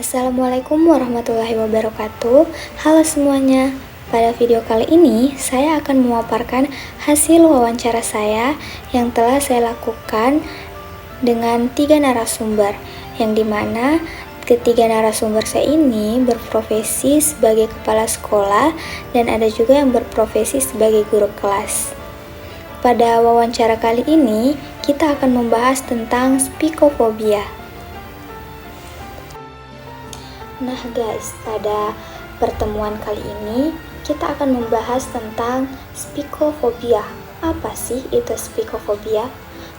Assalamualaikum warahmatullahi wabarakatuh. Halo semuanya. Pada video kali ini, saya akan memaparkan hasil wawancara saya yang telah saya lakukan dengan 3 narasumber, yang dimana ketiga narasumber saya ini berprofesi sebagai kepala sekolah dan ada juga yang berprofesi sebagai guru kelas. Pada wawancara kali ini, kita akan membahas tentang spikofobia. Nah guys, pada pertemuan kali ini kita akan membahas tentang spikofobia. Apa sih itu spikofobia?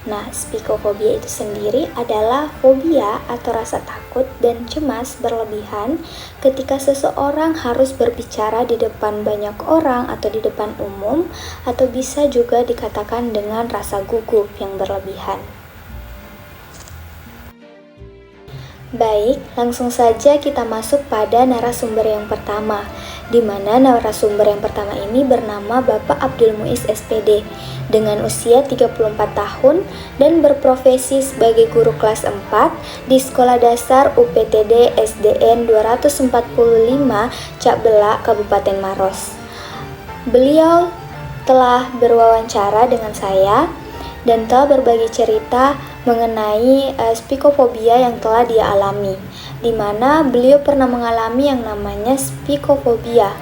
Nah, spikofobia itu sendiri adalah fobia atau rasa takut dan cemas berlebihan ketika seseorang harus berbicara di depan banyak orang atau di depan umum, atau bisa juga dikatakan dengan rasa gugup yang berlebihan. Baik, langsung saja kita masuk pada narasumber yang pertama, di mana narasumber yang pertama ini bernama Bapak Abdul Muiz SPD, dengan usia 34 tahun dan berprofesi sebagai guru kelas 4 di Sekolah Dasar UPTD SDN 245 Cak Belak, Kabupaten Maros. Beliau telah berwawancara dengan saya dan telah berbagi cerita mengenai spikofobia yang telah dia alami, di mana beliau pernah mengalami yang namanya spikofobia,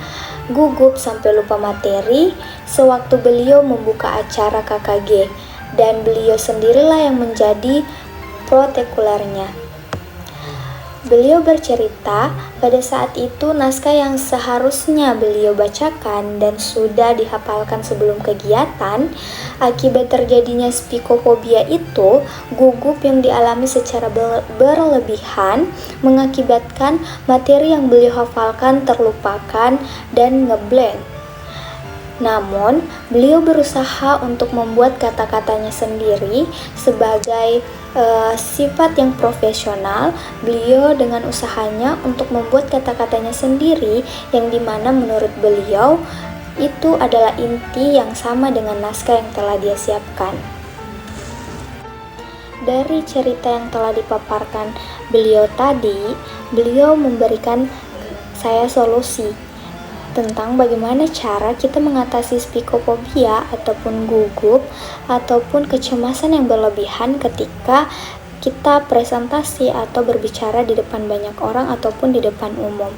gugup sampai lupa materi sewaktu beliau membuka acara KKG, dan beliau sendirilah yang menjadi protekulernya. Beliau bercerita pada saat itu naskah yang seharusnya beliau bacakan dan sudah dihafalkan sebelum kegiatan, akibat terjadinya spikofobia itu, gugup yang dialami secara berlebihan mengakibatkan materi yang beliau hafalkan terlupakan dan ngeblank. Namun, beliau berusaha untuk membuat kata-katanya sendiri sebagai sifat yang profesional. Beliau dengan usahanya untuk membuat kata-katanya sendiri, yang dimana menurut beliau itu adalah inti yang sama dengan naskah yang telah dia siapkan. Dari cerita yang telah dipaparkan beliau tadi, beliau memberikan saya solusi tentang bagaimana cara kita mengatasi spikofobia ataupun gugup ataupun kecemasan yang berlebihan ketika kita presentasi atau berbicara di depan banyak orang ataupun di depan umum.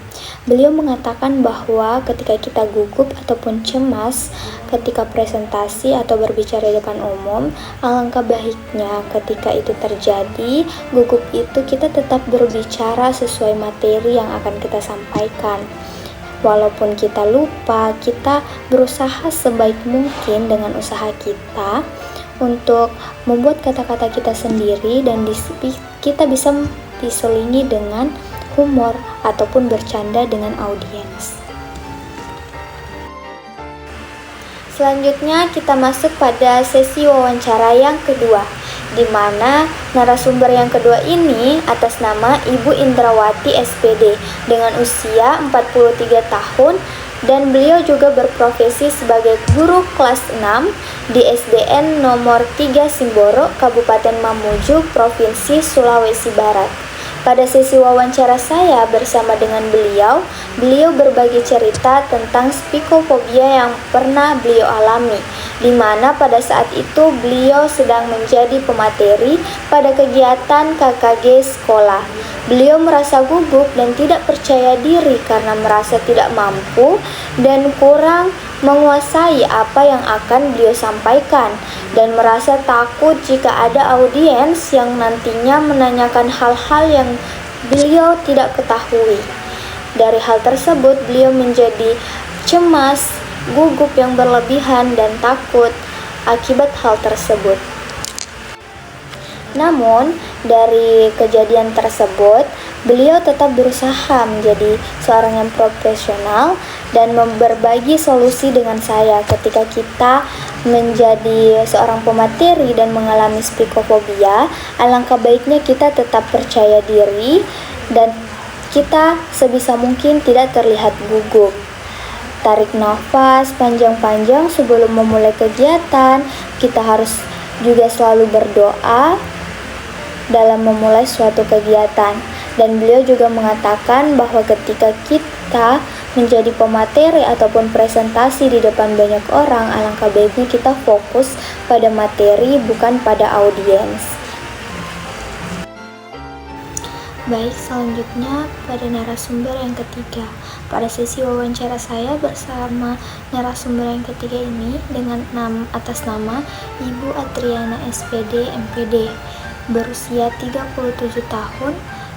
Beliau mengatakan bahwa ketika kita gugup ataupun cemas ketika presentasi atau berbicara di depan umum, alangkah baiknya ketika itu terjadi, gugup itu kita tetap berbicara sesuai materi yang akan kita sampaikan. Walaupun kita lupa, kita berusaha sebaik mungkin dengan usaha kita untuk membuat kata-kata kita sendiri dan kita bisa diselingi dengan humor ataupun bercanda dengan audiens. Selanjutnya kita masuk pada sesi wawancara yang kedua, di mana narasumber yang kedua ini atas nama Ibu Indrawati SPD dengan usia 43 tahun dan beliau juga berprofesi sebagai guru kelas 6 di SDN nomor 3 Simboro, Kabupaten Mamuju, Provinsi Sulawesi Barat. Pada sesi wawancara saya bersama dengan beliau berbagi cerita tentang spikofobia yang pernah beliau alami, di mana pada saat itu beliau sedang menjadi pemateri pada kegiatan KKG sekolah. Beliau merasa gugup dan tidak percaya diri karena merasa tidak mampu dan kurang menguasai apa yang akan beliau sampaikan, dan merasa takut jika ada audiens yang nantinya menanyakan hal-hal yang beliau tidak ketahui. Dari hal tersebut, beliau menjadi cemas, gugup yang berlebihan, dan takut akibat hal tersebut. Namun, dari kejadian tersebut, beliau tetap berusaha menjadi seorang yang profesional dan berbagi solusi dengan saya ketika kita menjadi seorang pemateri dan mengalami spikofobia. Alangkah baiknya kita tetap percaya diri dan kita sebisa mungkin tidak terlihat gugup. Tarik nafas panjang-panjang sebelum memulai kegiatan. Kita harus juga selalu berdoa dalam memulai suatu kegiatan. Dan beliau juga mengatakan bahwa ketika kita menjadi pemateri ataupun presentasi di depan banyak orang, alangkah baiknya kita fokus pada materi bukan pada audiens. Baik, selanjutnya pada narasumber yang ketiga. Pada sesi wawancara saya bersama narasumber yang ketiga ini dengan atas nama Ibu Adriana SPD MPD, berusia 37 tahun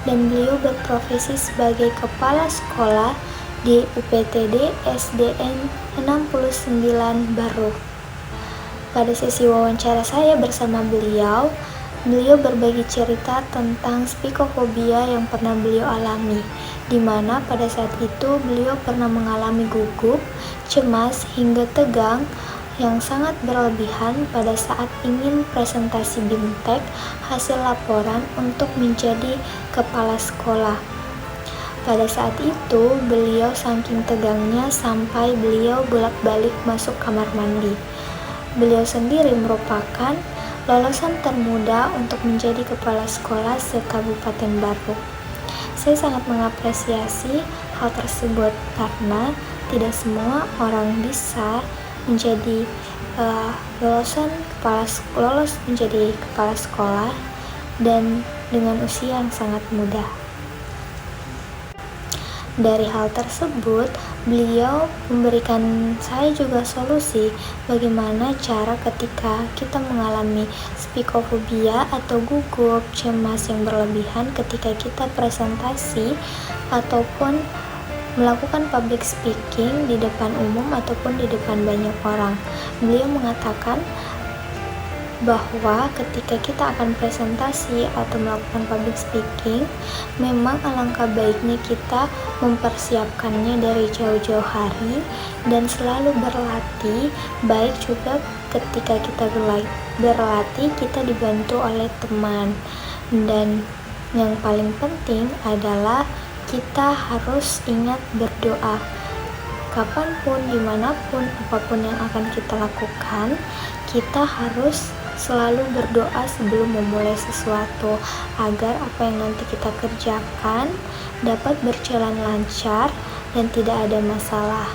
dan beliau berprofesi sebagai kepala sekolah di UPTD SDN 69 Baru. Pada sesi wawancara saya bersama beliau berbagi cerita tentang spikofobia yang pernah beliau alami, di mana pada saat itu beliau pernah mengalami gugup, cemas, hingga tegang yang sangat berlebihan pada saat ingin presentasi BIMTEK hasil laporan untuk menjadi kepala sekolah. Pada saat itu, beliau saking tegangnya sampai beliau bolak-balik masuk kamar mandi. Beliau sendiri merupakan lolosan termuda untuk menjadi kepala sekolah se-Kabupaten Baru. Saya sangat mengapresiasi hal tersebut karena tidak semua orang bisa menjadi lolos menjadi kepala sekolah dan dengan usia yang sangat muda. Dari hal tersebut, beliau memberikan saya juga solusi bagaimana cara ketika kita mengalami spikofobia atau gugup, cemas yang berlebihan ketika kita presentasi ataupun melakukan public speaking di depan umum ataupun di depan banyak orang. Beliau mengatakan bahwa ketika kita akan presentasi atau melakukan public speaking, memang alangkah baiknya kita mempersiapkannya dari jauh-jauh hari dan selalu berlatih, baik juga ketika kita berlatih kita dibantu oleh teman. Dan yang paling penting adalah kita harus ingat berdoa. Kapanpun, dimanapun, apapun yang akan kita lakukan, kita harus selalu berdoa sebelum memulai sesuatu agar apa yang nanti kita kerjakan dapat berjalan lancar dan tidak ada masalah.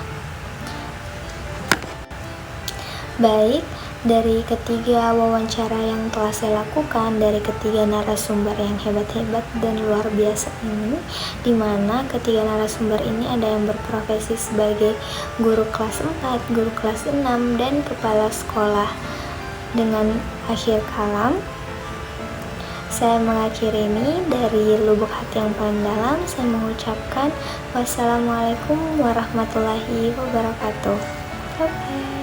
Baik, dari ketiga wawancara yang telah saya lakukan, dari ketiga narasumber yang hebat-hebat dan luar biasa ini, di mana ketiga narasumber ini ada yang berprofesi sebagai guru kelas 4, guru kelas 6, dan kepala sekolah. Dengan akhir kalam, saya mengakhiri ini dari lubuk hati yang paling dalam. Saya mengucapkan wassalamualaikum warahmatullahi wabarakatuh. Bye-bye.